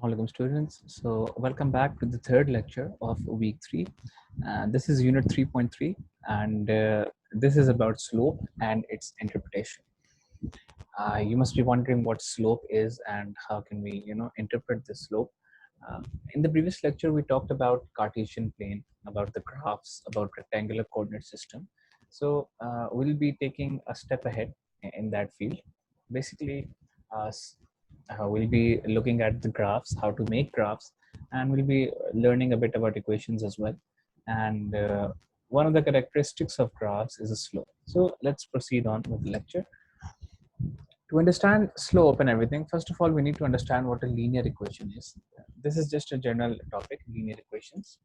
Welcome students. So welcome back to the third lecture of week 3. This is unit 3.3 and this is about slope and its interpretation. You must be wondering what slope is and how can we interpret the slope. Uh, in the previous lecture we talked about Cartesian plane, about the graphs, about rectangular coordinate system. So we'll be taking a step ahead in that field. Basically, uh, we'll be looking at the graphs, how to make graphs, and we'll be learning a bit about equations as well. And one of the characteristics of graphs is a slope. So let's proceed on with the lecture. To understand slope and everything, first of all, we need to understand what a linear equation is. This is just a general topic, linear equations.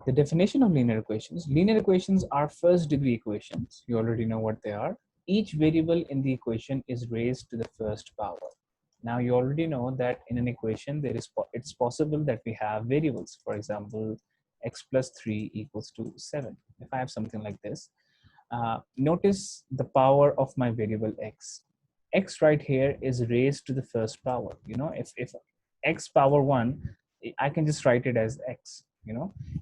The definition of linear equations are first degree equations. You already know what they are. Each variable in the equation is raised to the first power. Now you already know that in an equation it's possible that we have variables. For example, x plus 3 equals to 7. If I have something like this, notice the power of my variable x. X right here is raised to the first power. If x power 1, I can just write it as x.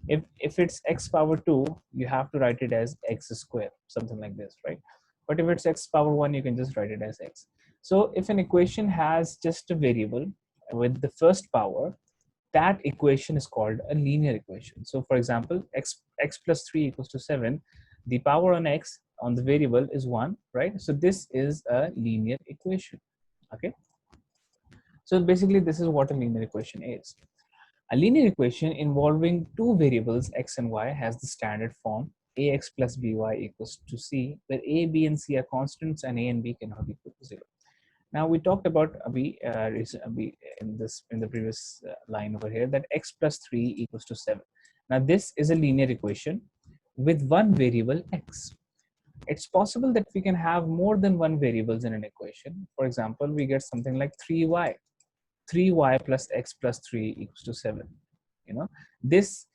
If it's x power 2, you have to write it as x square, something like this, right? But if it's x power 1, you can just write it as x. So if an equation has just a variable with the first power, that equation is called a linear equation. So for example, x plus 3 equals to 7, the power on x on the variable is 1, right? So this is a linear equation. Okay, so basically this is what a linear equation is. A linear equation involving two variables x and y has the standard form ax plus by equals to c, where a, b, and c are constants and a and b cannot equal to 0. Now we talked about in the previous line over here that x plus 3 equals to 7. Now this is a linear equation with one variable x. It's possible that we can have more than one variables in an equation. For example, we get something like 3y. 3y plus x plus 3 equals to 7. This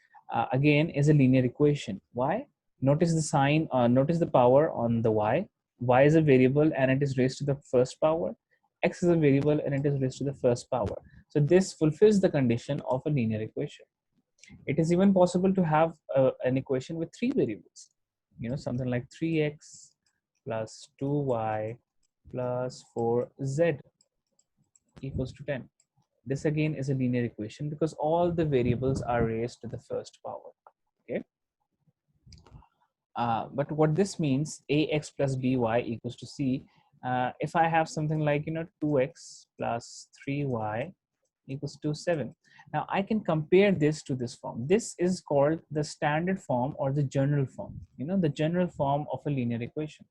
again is a linear equation. Why? Notice the sign, notice the power on the y. Y is a variable and it is raised to the first power. X is a variable and it is raised to the first power. So this fulfills the condition of a linear equation. It is even possible to have an equation with three variables. Something like 3x plus 2y plus 4z equals to 10. This again is a linear equation because all the variables are raised to the first power. Okay. But what this means, ax plus by equals to c. If I have something like 2x plus 3y equals to 7. Now I can compare this to this form. This is called the standard form or the general form. The general form of a linear equation.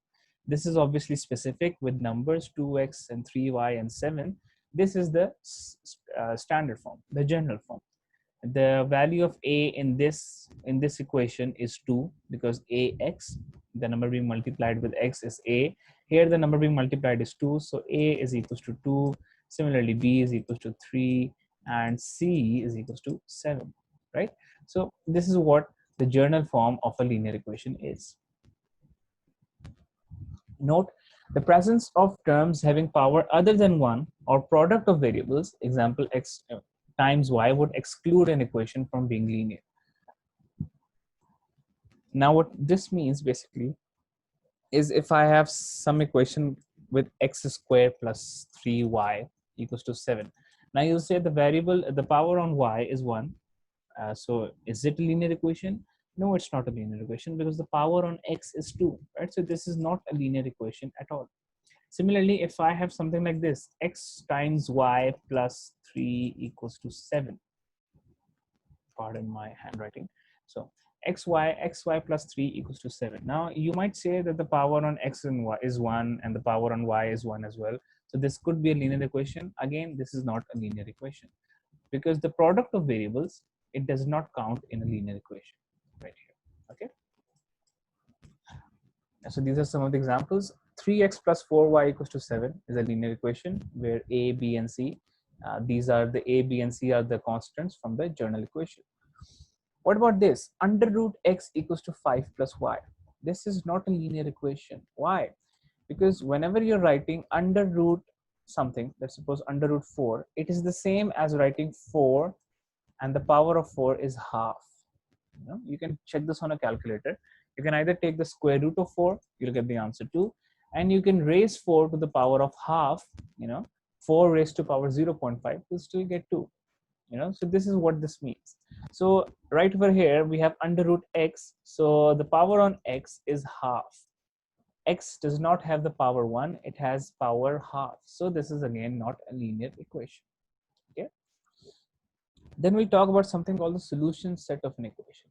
This is obviously specific with numbers 2x and 3y and 7. This is the standard form, the general form. The value of a in this equation is 2 because ax, the number being multiplied with x, is a. Here the number being multiplied is 2, so a is equals to 2. Similarly, b is equals to 3 and c is equals to 7, right? So this is what the general form of a linear equation is. Note the presence of terms having power other than 1 or product of variables, example x times y, would exclude an equation from being linear. Now what this means basically is if I have some equation with x squared plus 3y equals to 7. Now you say the power on y is 1. So is it a linear equation? No, it's not a linear equation because the power on x is 2, right? So this is not a linear equation at all. Similarly, if I have something like this, x times y plus 3 equals to 7. Pardon my handwriting. So xy plus 3 equals to 7. Now you might say that the power on x and y is 1 and the power on y is 1 as well. So this could be a linear equation. Again, this is not a linear equation because the product of variables, it does not count in a linear equation right here. Okay. So these are some of the examples. 3x plus 4y equals to 7 is a linear equation where a, b, and c, these are the a, b, and c are the constants from the general equation. What about this? Under root x equals to 5 plus y. This is not a linear equation. Why? Because whenever you're writing under root something, let's suppose under root 4, it is the same as writing 4 and the power of 4 is half. You can check this on a calculator. You can either take the square root of 4, you'll get the answer 2, and you can raise 4 to the power of half, 4 raised to power 0.5, you'll still get 2. So this is what this means. So right over here we have under root x, so the power on x is half. X does not have the power 1, it has power half. So this is again not a linear equation. Okay. Then we'll talk about something called the solution set of an equation.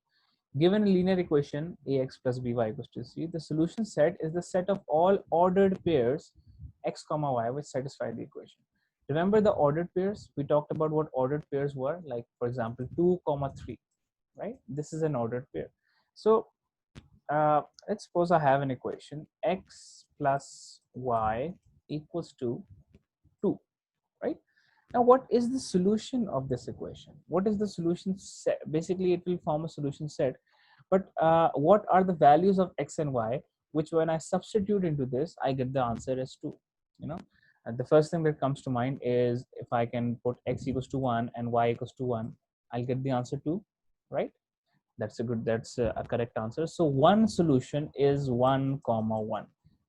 Given a linear equation ax plus by equals to c, the solution set is the set of all ordered pairs x comma y which satisfy the equation. Remember the ordered pairs? We talked about what ordered pairs were, like for example 2 comma 3, right? This is an ordered pair. So let's suppose I have an equation x plus y equals to 2, right? Now what is the solution of this equation? What is the solution set? Basically it will form a solution set, but what are the values of x and y, which when I substitute into this I get the answer as 2. And the first thing that comes to mind is if I can put x equals to 1 and y equals to 1, I'll get the answer 2, right? That's a correct answer. So one solution is 1 comma 1.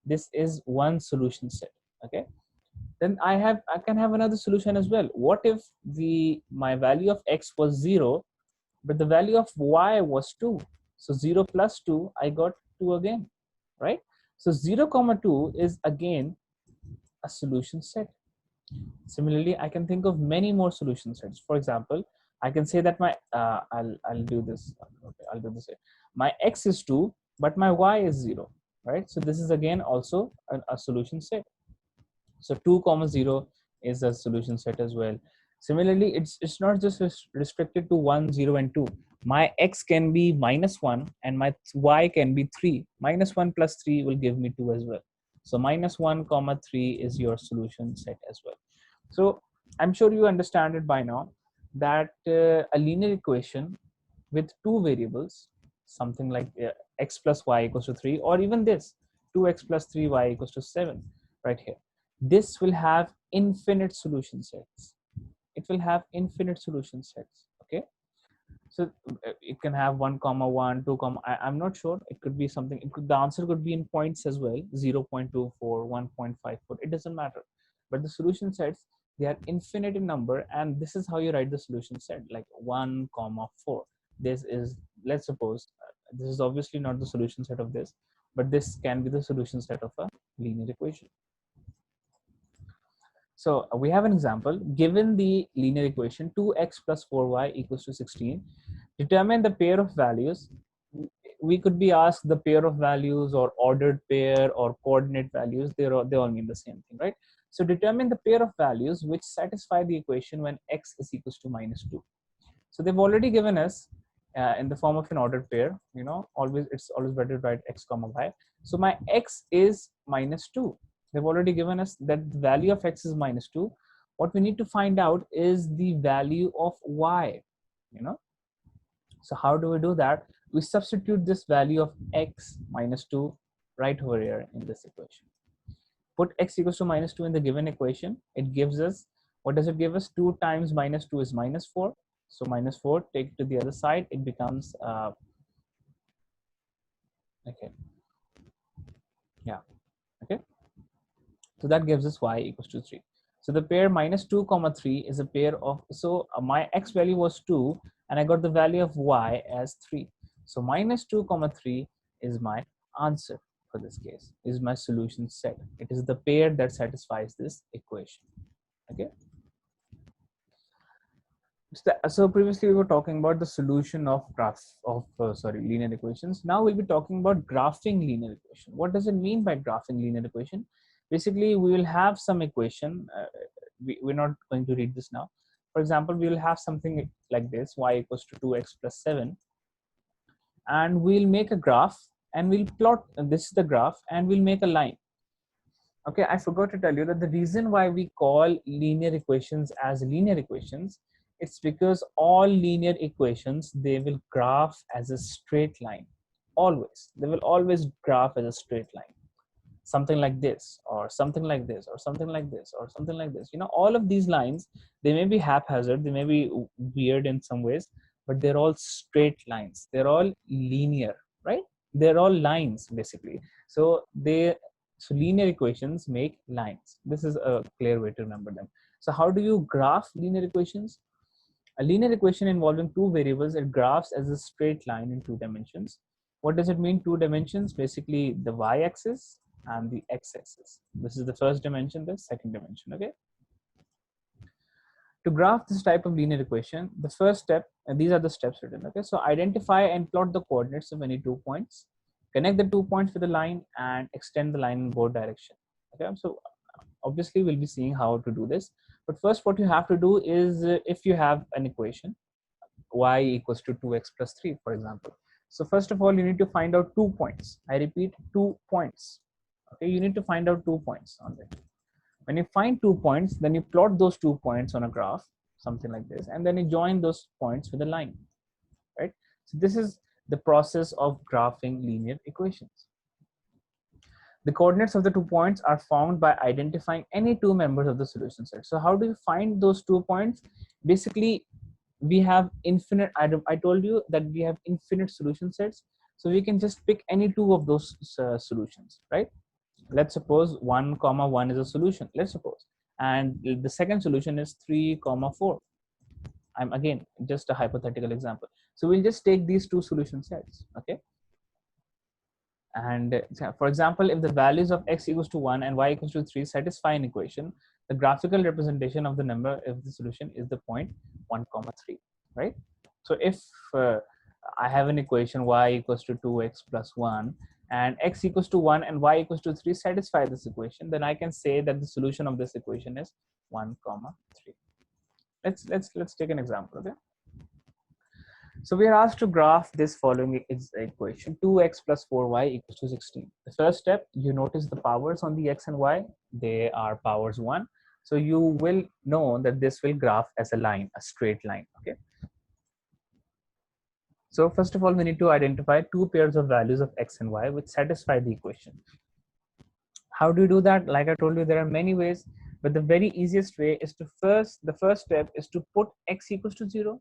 This is one solution set. Okay, then I can have another solution as well. What if my value of x was 0 but the value of y was 2? So 0 plus 2, I got 2 again, right? So 0 comma 2 is again a solution set. Similarly, I can think of many more solution sets. For example, I can say that my I'll do this. Okay, I'll do this. My x is 2, but my y is 0, right? So this is again also a solution set. So 2 comma 0 is a solution set as well. Similarly, it's not just restricted to 1, 0, and 2. My x can be -1 and my y can be 3. -1 plus 3 will give me 2 as well. So -1 comma 3 is your solution set as well. So I'm sure you understand it by now that a linear equation with two variables, something like x plus y equals to 3, or even this 2x plus 3y equals to 7 right here, this will have infinite solution sets. It will have infinite solution sets. Okay, so it can have 1 comma 1, 2 comma, I'm not sure, it could be something, the answer could be in points as well, 0.24, 1.54, it doesn't matter. But the solution sets, they are infinite in number, and this is how you write the solution set, like 1 comma 4. This is, let's suppose this is obviously not the solution set of this, but this can be the solution set of a linear equation. So we have an example. Given the linear equation 2x plus 4y equals to 16, determine the pair of values. We could be asked the pair of values or ordered pair or coordinate values. They all mean the same thing, right? So determine the pair of values which satisfy the equation when x is equals to -2. So they've already given us in the form of an ordered pair. It's always better to write x comma y. So my x is -2. They've already given us that the value of x is -2. What we need to find out is the value of y. So how do we do that? We substitute this value of x -2 right over here in this equation. Put x equals to -2 in the given equation. It gives us, what does it give us? 2 times -2 is -4. So -4, take it to the other side, it becomes okay, yeah, okay. So that gives us y equals to 3. So the pair -2 comma 3 is a pair of, so my x value was 2 and I got the value of y as 3. So -2 comma 3 is my answer for this case, is my solution set. It is the pair that satisfies this equation. Okay. So previously we were talking about the solution of linear equations. Now we'll be talking about graphing linear equation. What does it mean by graphing linear equation? Basically, we will have some equation. We're not going to read this now. For example, we will have something like this: y equals to 2x plus 7, and we'll make a graph and we'll plot. This is the graph, and we'll make a line. Okay, I forgot to tell you that the reason why we call linear equations as linear equations, it's because all linear equations, they will graph as a straight line. Always. They will always graph as a straight line. something like this, or something like this, or something like this, or something like this. You know, all of these lines, they may be haphazard, they may be weird in some ways, but they're all straight lines. They're all linear, right? They're all lines basically. So linear equations make lines. This is a clear way to remember them. So how do you graph linear equations? A linear equation involving two variables, it graphs as a straight line in 2 dimensions. What does it mean, 2 dimensions? Basically the y-axis and the x-axis. This is the first dimension, the second dimension, okay? To graph this type of linear equation, the first step, and these are the steps written, okay? So identify and plot the coordinates of any 2 points, connect the 2 points with a line, and extend the line in both directions, okay? So obviously we'll be seeing how to do this. But first what you have to do is, if you have an equation, y equals to 2x plus 3, for example. So first of all, you need to find out 2 points. I repeat, 2 points. Okay, you need to find out 2 points on it. When you find 2 points, then you plot those 2 points on a graph, something like this, and then you join those points with a line, right? So this is the process of graphing linear equations. The coordinates of the 2 points are found by identifying any two members of the solution set. So how do you find those 2 points? Basically, we have infinite, I told you that we have infinite solution sets. So we can just pick any two of those solutions, right? Let's suppose 1, 1 is a solution, let's suppose. And the second solution is 3, 4. I'm again, just a hypothetical example. So we'll just take these two solution sets, okay? And for example, if the values of x equals to 1 and y equals to 3 satisfy an equation, the graphical representation of the number of the solution is the point 1, 3, right? So if I have an equation y equals to 2x plus 1 and x equals to 1 and y equals to 3 satisfy this equation, then I can say that the solution of this equation is 1, 3. Let's take an example, okay? So we are asked to graph this following equation: 2x plus 4y equals to 16. The first step, you notice the powers on the x and y, they are powers 1. So you will know that this will graph as a line, a straight line, okay? So first of all, we need to identify two pairs of values of x and y which satisfy the equation. How do you do that? Like I told you, there are many ways, but the very easiest way is to the first step is to put x equals to 0.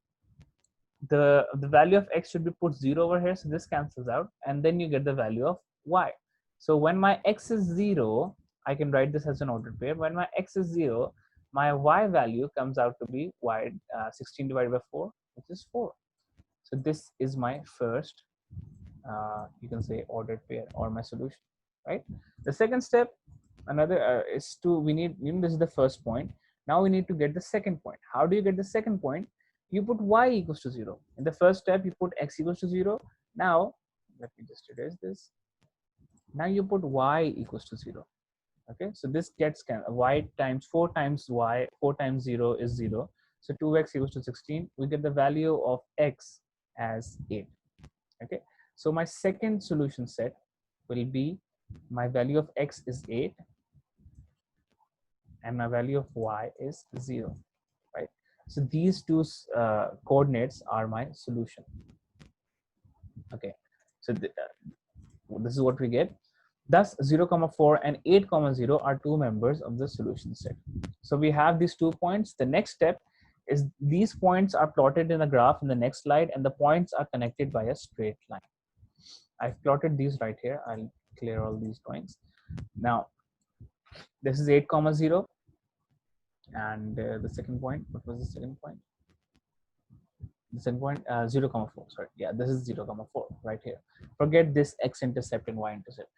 The value of x should be put 0 over here, so this cancels out, and then you get the value of y. So when my x is 0, I can write this as an ordered pair. When my x is 0, my y value comes out to be y 16 divided by 4, which is 4. So this is my first, you can say, ordered pair or my solution, right? The second step, is to, we need, this is the first point. Now we need to get the second point. How do you get the second point? You put y equals to 0. In the first step, you put x equals to 0. Now, let me just erase this. Now you put y equals to 0. Okay, so this gets y times 4 times y, 4 times 0 is 0. So 2x equals to 16. We get the value of x as 8. Okay, so my second solution set will be, my value of x is 8 and my value of y is 0, right? So these two coordinates are my solution. Okay, so this is what we get. Thus 0, 4 and 8, 0 are two members of the solution set. So we have these 2 points. The next step is these points are plotted in a graph in the next slide, and the points are connected by a straight line. I've plotted these right here. I'll clear all these points. Now, this is 8, 0. And the second point, what was the second point? The second point, 0, 4. Sorry, yeah, this is 0, 4 right here. Forget this x-intercept and y-intercept.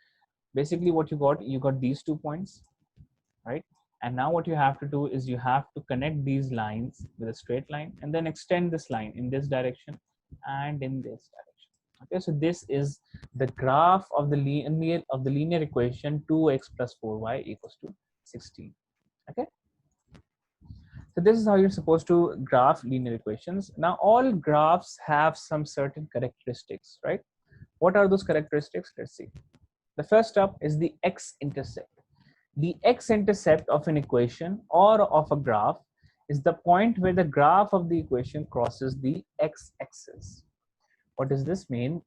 Basically, what you got these 2 points, right? And now what you have to do is you have to connect these lines with a straight line and then extend this line in this direction and in this direction. Okay, so this is the graph of the linear equation 2x plus 4y equals to 16. Okay. So this is how you're supposed to graph linear equations. Now all graphs have some certain characteristics, right? What are those characteristics? Let's see. The first up is the x-intercept. The x-intercept of an equation or of a graph is the point where the graph of the equation crosses the x-axis. What does this mean?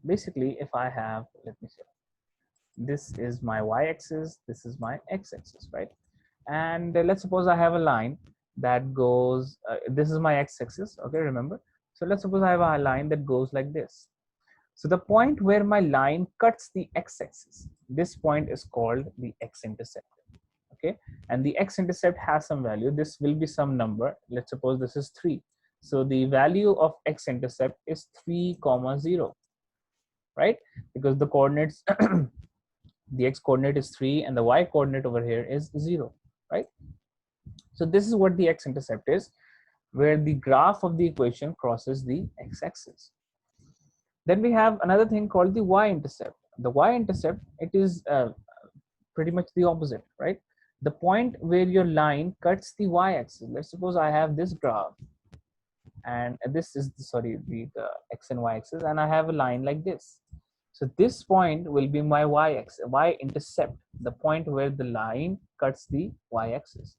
Basically, if I have, let me see. this is my y-axis, this is my x-axis, right? And let's suppose I have a line that goes, this is my x-axis, okay, remember? So let's suppose I have a line that goes like this. So the point where my line cuts the x-axis, this point is called the x-intercept, okay? And the x-intercept has some value. This will be some number. Let's suppose this is 3. So the value of x-intercept is 3, 0, right? Because the coordinates, the x coordinate is 3 and the y coordinate over here is 0, right? So this is what the x-intercept is, where the graph of the equation crosses the x-axis. Then we have another thing called the y-intercept. The y-intercept, it is pretty much the opposite, right? The point where your line cuts the y-axis. Let's suppose I have this graph, and this is the x and y-axis, and I have a line like this. So this point will be my y-axis, y-intercept, the point where the line cuts the y-axis.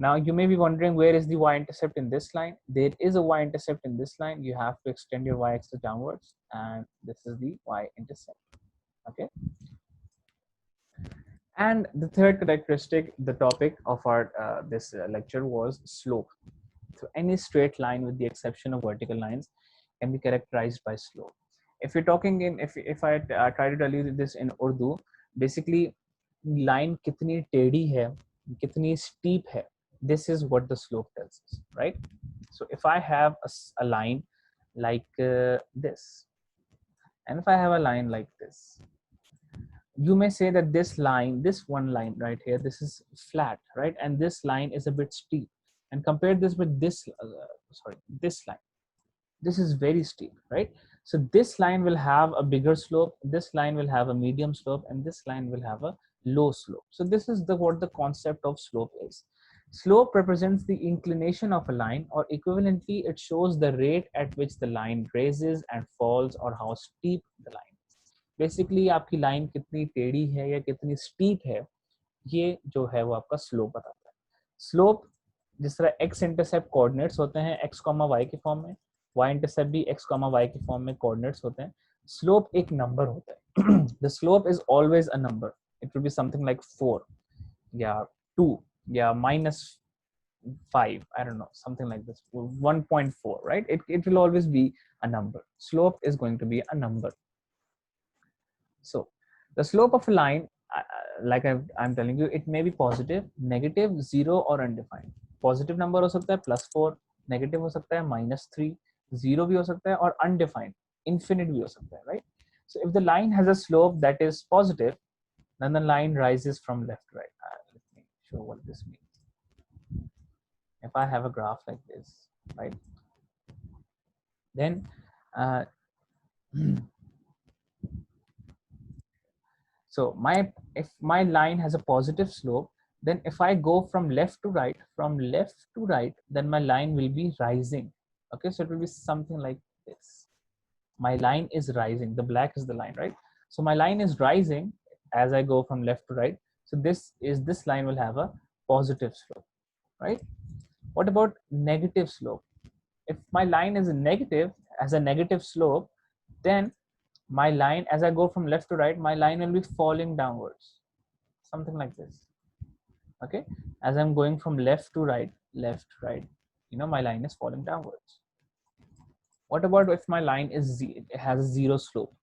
Now you may be wondering, where is the y-intercept in this line? There is a y-intercept in this line. You have to extend your y-axis downwards, and this is the y-intercept, okay? And the third characteristic, the topic of our this lecture was slope. So any straight line with the exception of vertical lines can be characterized by slope. If you're talking in, if I try to tell you this in Urdu, basically line kitni tedi hai, kitni steep hai, this is what the slope tells us, right? So if I have a line like this, and if I have a line like this, you may say that this line, this one line right here, this is flat, right? And this line is a bit steep. And compare this with this, this line. This is very steep, right? So this line will have a bigger slope, this line will have a medium slope, and this line will have a low slope. So this is what the concept of slope is. Slope represents the inclination of a line, or equivalently, it shows the rate at which the line raises and falls, or how steep the line is. Basically, आपकी line कितनी टेढ़ी है या कितनी steep है, ये जो है वो आपका slope बताता है. Slope जिस तरह x intercept coordinates होते हैं x, y के फॉर्म में, y intercept भी x, y के फॉर्म में coordinates होते हैं. Slope एक number होता है. The slope is always a number. It will be something like 4, yeah, 2, yeah, -5, I don't know, something like this, 1.4, right? It will always be a number. Slope is going to be a number. So the slope of a line, like I'm telling you, it may be positive, negative, 0, or undefined. Positive number हो सकता है +4, negative हो सकता है -3, 0 भी हो सकता है, और undefined, infinite भी हो सकता है, right? So if the line has a slope that is positive, then the line rises from left to right. Let me show what this means. If I have a graph like this, right, then so if my line has a positive slope, then if I go from left to right, then my line will be rising. Okay, so it will be something like this. My line is rising. The black is the line, right? So my line is rising as I go from left to right. So this line will have a positive slope, right? What about negative slope? If my line is negative, as a negative slope, then my line, as I go from left to right, my line will be falling downwards, something like this. Okay, as I'm going from left to right, my line is falling downwards. What about if my line has a 0 slope?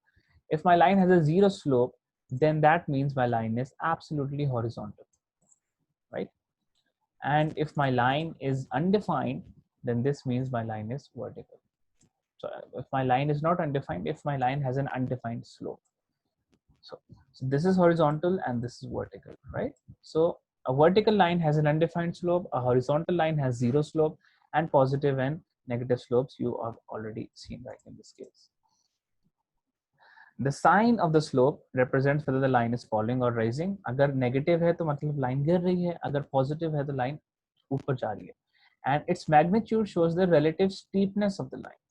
If my line has a 0 slope, then that means my line is absolutely horizontal, right? And if my line is undefined, then this means my line is vertical. So if my line is not undefined, if my line has an undefined slope. So this is horizontal and this is vertical, right? So a vertical line has an undefined slope, a horizontal line has 0 slope, and positive and negative slopes you have already seen right in this case. The sign of the slope represents whether the line is falling or rising. अगर negative है तो मतलब line गिर रही है, अगर positive है तो line ऊपर जा रही है. And its magnitude shows the relative steepness of the line.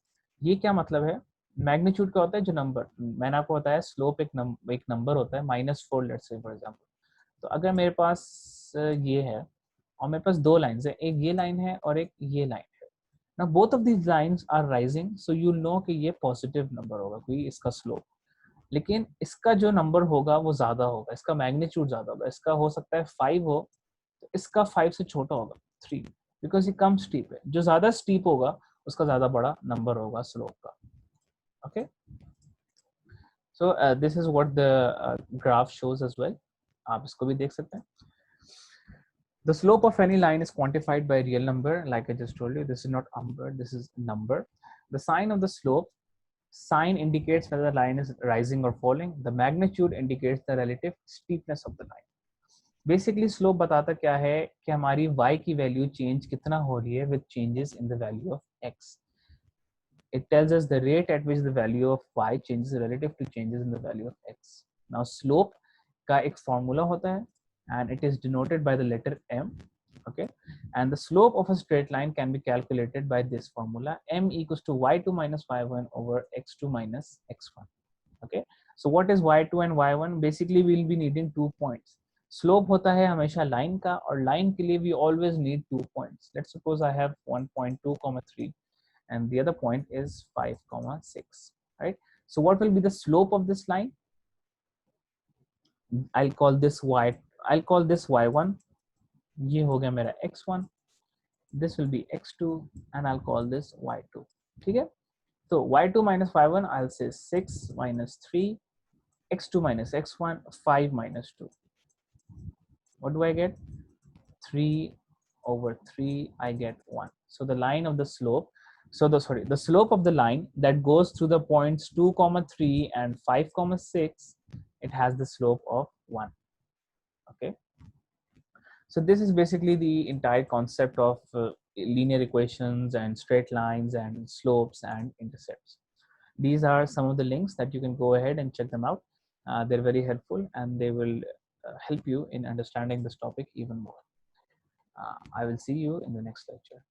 ये क्या मतलब है? मैग्नीट्यूड क्या होता है? जो नंबर मैंने आपको बताया, स्लोप एक नंबर होता है, -4 लेट्स से फॉर एग्जांपल. तो अगर मेरे पास ये है और मेरे पास 2 लाइंस है, एक ये लाइन है और एक ये लाइन है. Now both of these lines are rising, so you know कि ये पॉजिटिव नंबर होगा कोई इसका स्लोप. लेकिन इसका जो नंबर होगा वो ज्यादा होगा, इसका मैग्नीट्यूड ज्यादा होगा, इसका हो सकता है 5 हो, तो इसका 5 से छोटा होगा 3, बिकॉज ये कम स्टीप है। जो ज्यादा स्टीप होगा उसका ज्यादा बड़ा नंबर होगा स्लोप का। Okay, so this is what the graph shows as well, आप इसको भी देख सकते हैं। The slope of any line is quantified by a real number, like I just told you. This is not number, this is number. The sign of the slope, sign indicates whether the line is rising or falling. The magnitude indicates the relative steepness of the line. Basically, slope बताता क्या है कि हमारी y की value change कितना हो रही है with changes in the value of x. It tells us the rate at which the value of y changes relative to changes in the value of x. Now, slope का एक formula होता है and it is denoted by the letter m. Okay, and the slope of a straight line can be calculated by this formula: m equals to y2 minus y1 over x2 minus x1. Okay, so what is y2 and y1? Basically, we'll be needing 2 points. Slope होता है हमेशा line का, और line के लिए we always need 2 points. Let's suppose I have 1.2, 3 and the other point is 5, 6, right? So what will be the slope of this line? I'll call this y1. ये हो गया मेरा x1. This will be x2 and I'll call this y2. ठीक है? So y2 minus y1, I'll say 6 minus 3, x2 minus x1, 5 minus 2. What do I get? 3 over 3, I get 1. So the line of the slope, the slope of the line that goes through the points 2, 3 and 5, 6, it has the slope of 1. Okay. So this is basically the entire concept of linear equations and straight lines and slopes and intercepts. These are some of the links that you can go ahead and check them out. They're very helpful and they will help you in understanding this topic even more. I will see you in the next lecture.